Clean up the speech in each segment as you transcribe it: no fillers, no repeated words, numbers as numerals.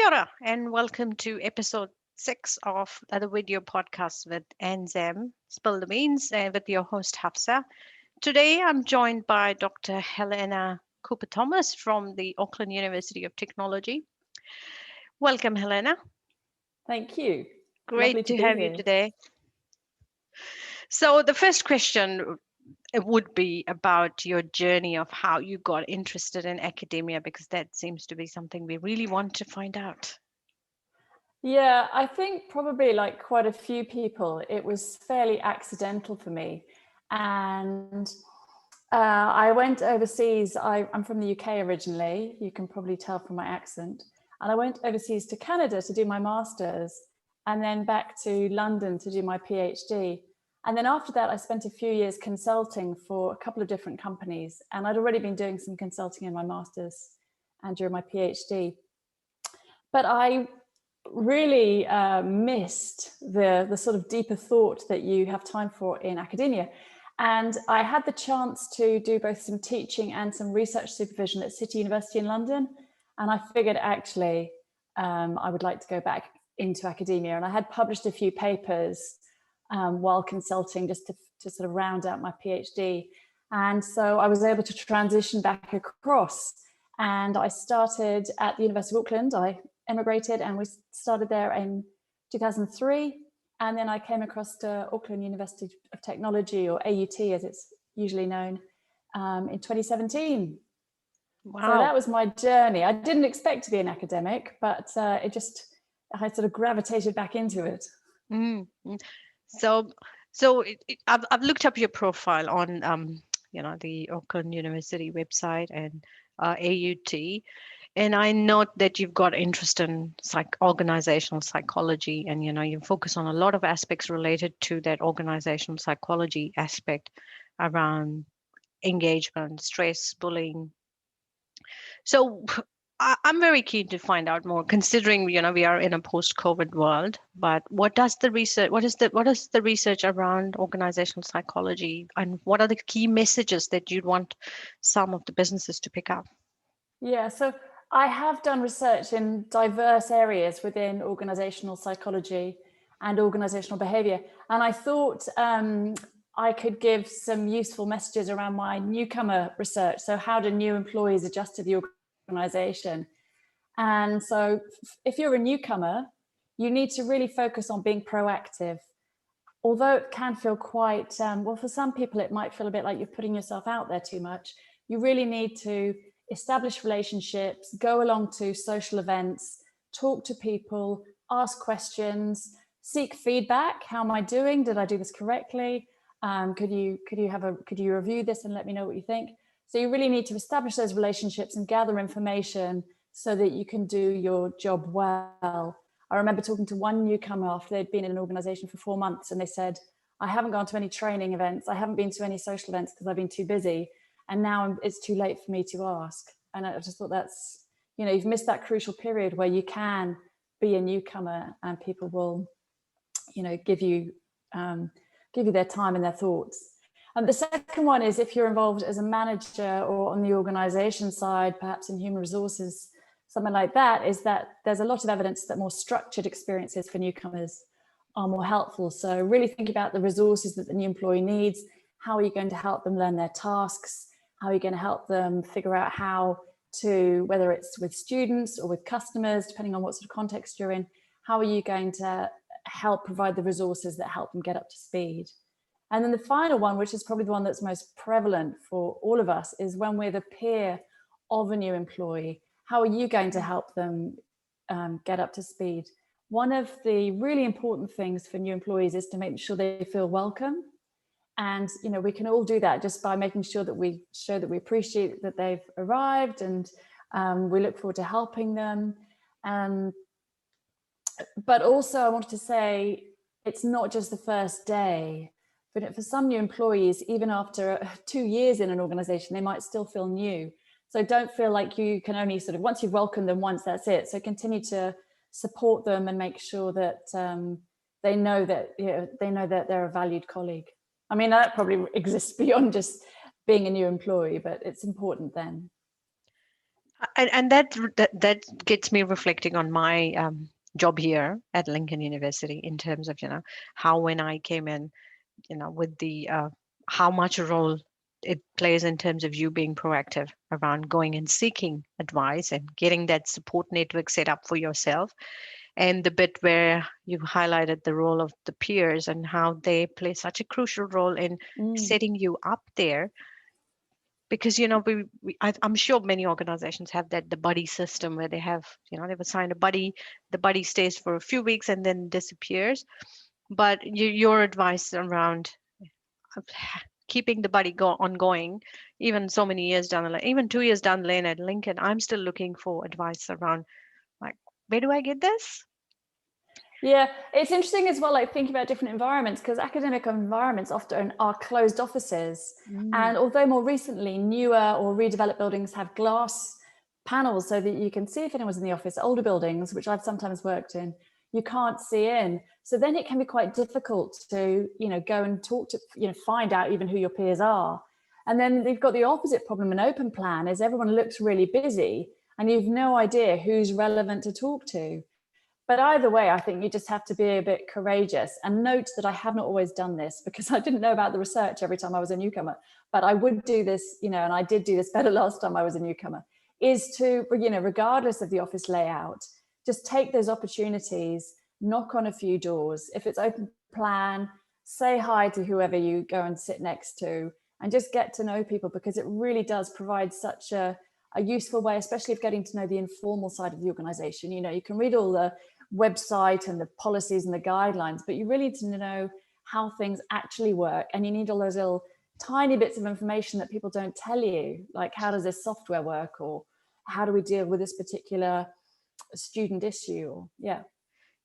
Kia ora, and welcome to episode 6 of the video podcast with NZM Spill the Beans with your host Hafsa. Today I'm joined by Dr. Helena Cooper Thomas from the Auckland University of Technology. Welcome, Helena. Thank you. Great Lovely to be have you here. today. So the first question would be about your journey of how you got interested in academia, because that seems to be something we really want to find out. Yeah, I think probably like quite a few people, it was fairly accidental for me. And I went overseas. I'm from the UK originally. You can probably tell from my accent. And I went overseas to Canada to do my master's and then back to London to do my PhD. And then after that, I spent a few years consulting for a couple of different companies. And I'd already been doing some consulting in my master's and during my PhD. But I really missed the sort of deeper thought that you have time for in academia. And I had the chance to do both some teaching and some research supervision at City University in London. And I figured actually I would like to go back into academia. And I had published a few papers while consulting just to sort of round out my PhD. And so I was able to transition back across. And I started at the University of Auckland. I emigrated and we started there in 2003. And then I came across to Auckland University of Technology, or AUT as it's usually known, in 2017. Wow. So that was my journey. I didn't expect to be an academic, but I sort of gravitated back into it. Mm-hmm. So I've looked up your profile on the Auckland University website and AUT, and I note that you've got interest in organizational psychology, and you focus on a lot of aspects related to that organizational psychology aspect around engagement, stress, bullying. So I'm very keen to find out more, considering we are in a post-COVID world. But what is the research around organizational psychology, and what are the key messages that you'd want some of the businesses to pick up? Yeah, so I have done research in diverse areas within organizational psychology and organizational behavior, and I thought I could give some useful messages around my newcomer research. So how do new employees adjust to the organization? And so if you're a newcomer, you need to really focus on being proactive. Although it can feel quite, for some people, it might feel a bit like you're putting yourself out there too much. You really need to establish relationships, go along to social events, talk to people, ask questions, seek feedback. How am I doing? Did I do this correctly? Could you review this and let me know what you think? So you really need to establish those relationships and gather information so that you can do your job well. I remember talking to one newcomer after they'd been in an organization for 4 months, and they said, I haven't gone to any training events. I haven't been to any social events because I've been too busy. And now it's too late for me to ask. And I just thought that's, you've missed that crucial period where you can be a newcomer and people will, give you their time and their thoughts. And the second one is, if you're involved as a manager or on the organization side, perhaps in human resources, something like that, is that there's a lot of evidence that more structured experiences for newcomers are more helpful. So really think about the resources that the new employee needs. How are you going to help them learn their tasks? How are you going to help them figure out how to, whether it's with students or with customers, depending on what sort of context you're in, how are you going to help provide the resources that help them get up to speed? And then the final one, which is probably the one that's most prevalent for all of us, is when we're the peer of a new employee, how are you going to help them get up to speed? One of the really important things for new employees is to make sure they feel welcome. And, we can all do that just by making sure that we show that we appreciate that they've arrived, and we look forward to helping them. But also I wanted to say, it's not just the first day, but for some new employees, even after 2 years in an organization, they might still feel new. So don't feel like you can only once you've welcomed them once, that's it. So continue to support them and make sure that they know that they're a valued colleague. I mean, that probably exists beyond just being a new employee, but it's important then. And that gets me reflecting on my job here at Lincoln University in terms of, how when I came in, with the how much a role it plays in terms of you being proactive around going and seeking advice and getting that support network set up for yourself. And the bit where you highlighted the role of the peers and how they play such a crucial role in Mm. setting you up there. Because I'm sure many organizations have that the buddy system where they have, they've assigned a buddy, the buddy stays for a few weeks and then disappears. But your advice around keeping the buddy ongoing, even so many years down the line, even 2 years down the lane at Lincoln, I'm still looking for advice around, like, where do I get this? Yeah, it's interesting as well, like thinking about different environments, because academic environments often are closed offices. And although more recently, newer or redeveloped buildings have glass panels so that you can see if anyone's in the office, older buildings, which I've sometimes worked in, you can't see in. So then it can be quite difficult to, go and talk to, find out even who your peers are. And then they've got the opposite problem in open plan is everyone looks really busy and you've no idea who's relevant to talk to. But either way, I think you just have to be a bit courageous and note that I have not always done this because I didn't know about the research every time I was a newcomer, but I would do this, and I did do this better last time I was a newcomer, is to, regardless of the office layout, just take those opportunities, knock on a few doors. If it's open plan, say hi to whoever you go and sit next to and just get to know people, because it really does provide such a useful way, especially of getting to know the informal side of the organization. You can read all the website and the policies and the guidelines, but you really need to know how things actually work, and you need all those little tiny bits of information that people don't tell you, like how does this software work, or how do we deal with this particular student issue, or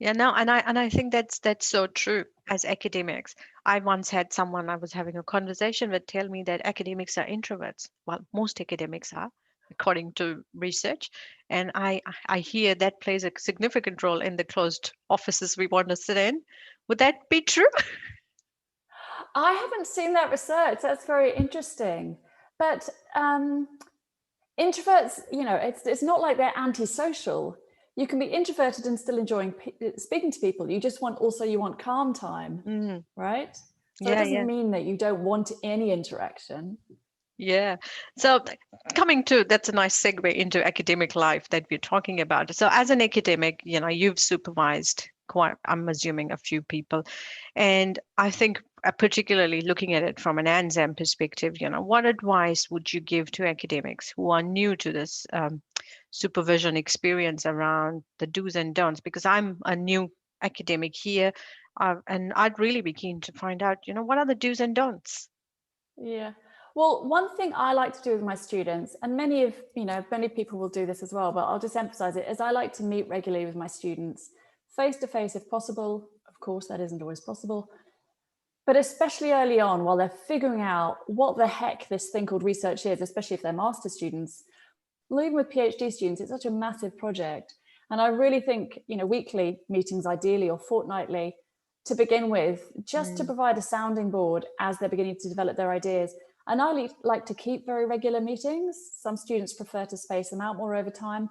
No, and I think that's so true. As academics, I once had someone I was having a conversation with tell me that academics are introverts. Well, most academics are, according to research, and I hear that plays a significant role in the closed offices we want to sit in. Would that be true? I haven't seen that research. That's very interesting. But introverts, it's not like they're antisocial. You can be introverted and still enjoying speaking to people. You want calm time, right? So it Yeah, doesn't yeah. mean that you don't want any interaction. Yeah. So that's a nice segue into academic life that we're talking about. So as an academic, you've supervised quite, I'm assuming, a few people. And I think particularly looking at it from an ANZAM perspective, what advice would you give to academics who are new to this supervision experience around the do's and don'ts? Because I'm a new academic here, and I'd really be keen to find out, what are the do's and don'ts? Yeah. Well, one thing I like to do with my students, and many people will do this as well, but I'll just emphasize it, is I like to meet regularly with my students face to face if possible. Of course, that isn't always possible. But especially early on, while they're figuring out what the heck this thing called research is, especially if they're master's students, well, even with PhD students, it's such a massive project. And I really think, weekly meetings ideally, or fortnightly to begin with, just to provide a sounding board as they're beginning to develop their ideas. And I like to keep very regular meetings. Some students prefer to space them out more over time.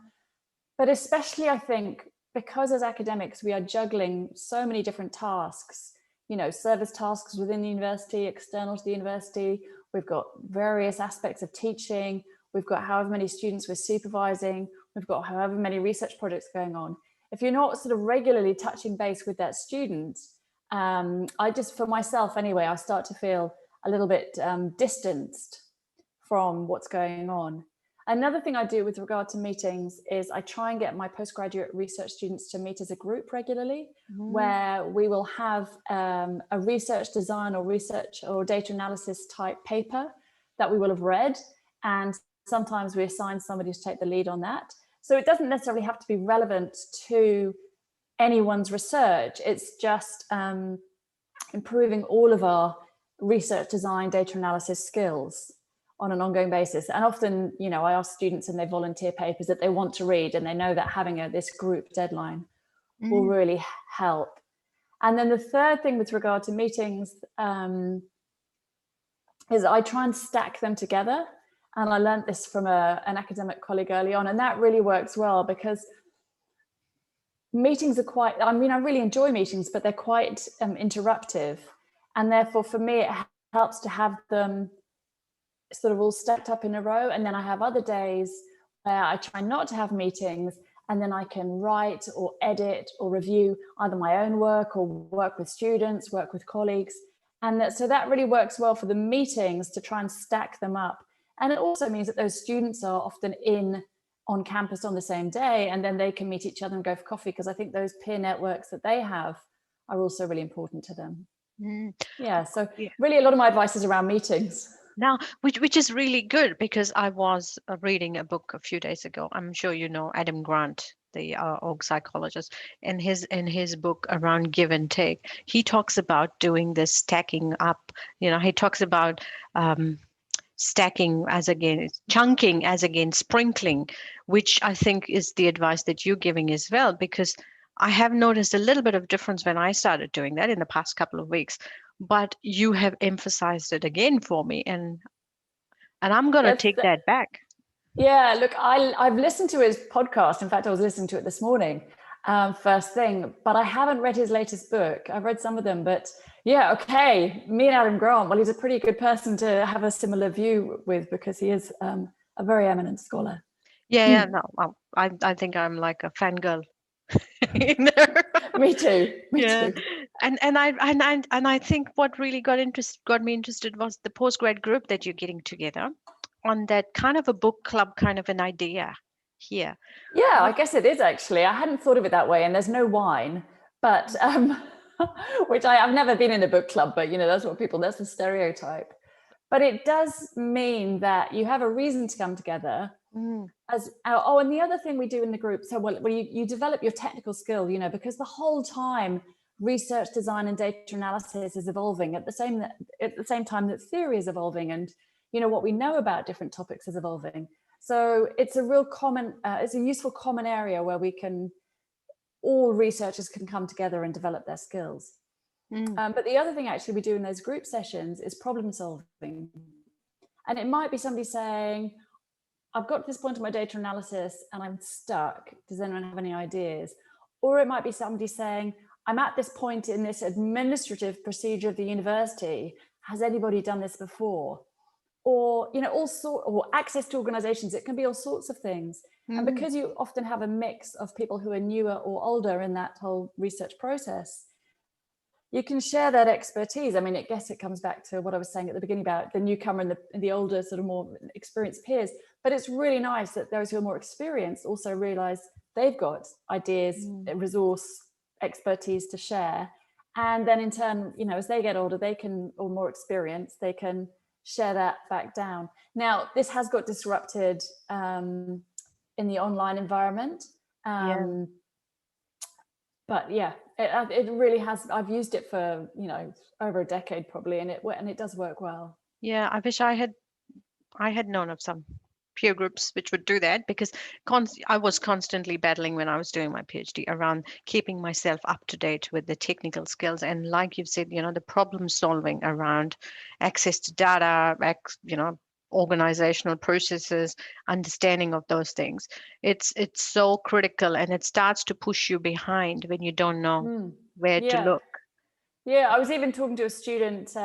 But especially, I think, because as academics, we are juggling so many different tasks, service tasks within the university, external to the university. We've got various aspects of teaching. We've got however many students we're supervising. We've got however many research projects going on. If you're not sort of regularly touching base with that student, for myself anyway, I start to feel a little bit distanced from what's going on. Another thing I do with regard to meetings is I try and get my postgraduate research students to meet as a group regularly, where we will have a research design or research or data analysis type paper that we will have read. And sometimes we assign somebody to take the lead on that. So it doesn't necessarily have to be relevant to anyone's research. It's just improving all of our research design, data analysis skills on an ongoing basis. And often, I ask students and they volunteer papers that they want to read, and they know that having this group deadline will really help. And then the third thing with regard to meetings is I try and stack them together. And I learned this from an academic colleague early on, and that really works well because meetings are quite, I mean, I really enjoy meetings, but they're quite interruptive. And therefore, for me, it helps to have them sort of all stacked up in a row. And then I have other days where I try not to have meetings, and then I can write or edit or review either my own work or work with students, work with colleagues. And so that really works well for the meetings to try and stack them up. And it also means that those students are often on campus on the same day, and then they can meet each other and go for coffee, because I think those peer networks that they have are also really important to them. Yeah, so really a lot of my advice is around meetings. Now, which is really good, because I was reading a book a few days ago. I'm sure you know Adam Grant, the org psychologist, in his book around give and take. He talks about doing this stacking up. He talks about stacking as against chunking as against sprinkling, which I think is the advice that you're giving as well, because I have noticed a little bit of difference when I started doing that in the past couple of weeks, but you have emphasized it again for me, and I'm going to take that back. Yeah, look, I've listened to his podcast. In fact, I was listening to it this morning, first thing, but I haven't read his latest book. I've read some of them, but yeah, okay. Me and Adam Grant, well, he's a pretty good person to have a similar view with, because he is a very eminent scholar. Yeah, no, I think I'm like a fangirl. Me too. And I think what really got me interested was the postgrad group that you're getting together on, that kind of a book club kind of an idea here. Yeah, I guess it is actually. I hadn't thought of it that way, and there's no wine, but which I've never been in a book club, but that's the stereotype. But it does mean that you have a reason to come together. And the other thing we do in the group, so you develop your technical skill, because the whole time research design and data analysis is evolving at the same time that theory is evolving, and what we know about different topics is evolving. So it's a real it's a useful common area where all researchers can come together and develop their skills. But the other thing actually we do in those group sessions is problem solving. And it might be somebody saying, I've got to this point in my data analysis and I'm stuck. Does anyone have any ideas? Or it might be somebody saying, I'm at this point in this administrative procedure of the university. Has anybody done this before? Or, or access to organizations. It can be all sorts of things. And because you often have a mix of people who are newer or older in that whole research process, you can share that expertise. I mean, I guess it comes back to what I was saying at the beginning about the newcomer and the older, sort of more experienced peers. But it's really nice that those who are more experienced also realize they've got ideas, resource, expertise to share. And then in turn, as they get older, or more experienced, they can share that back down. Now, this has got disrupted in the online environment. But yeah, it really has. I've used it for over a decade probably, and it does work well. Yeah, I wish I had known of some peer groups which would do that, because I was constantly battling when I was doing my PhD around keeping myself up to date with the technical skills, and like you've said, the problem solving around access to data, organizational processes, understanding of those things. It's so critical, and it starts to push you behind when you don't know where to look. Yeah, I was even talking to a student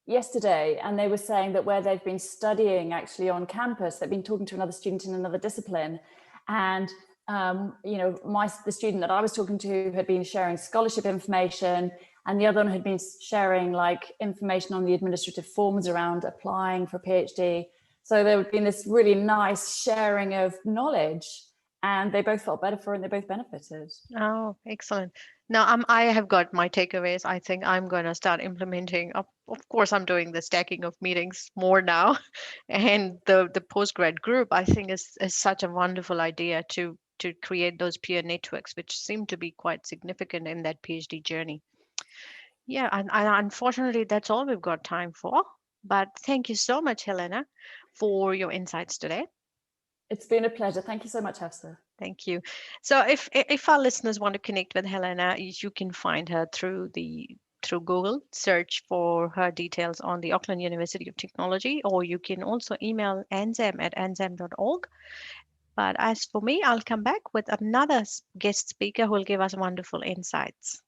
yesterday, and they were saying that where they've been studying actually on campus, they've been talking to another student in another discipline, and the student that I was talking to had been sharing scholarship information, and the other one had been sharing information on the administrative forms around applying for a PhD. So there had been this really nice sharing of knowledge, and they both felt better for it, and they both benefited. Oh, excellent. Now I have got my takeaways. I think I'm going to start implementing. Of course, I'm doing the stacking of meetings more now, and the postgrad group I think is such a wonderful idea to create those peer networks, which seem to be quite significant in that PhD journey. Yeah, and unfortunately, that's all we've got time for. But thank you so much, Helena, for your insights today. It's been a pleasure. Thank you so much, Hafsa. Thank you. So if our listeners want to connect with Helena, you can find her through through Google, search for her details on the Auckland University of Technology, or you can also email anzam@anzam.org. But as for me, I'll come back with another guest speaker who will give us wonderful insights.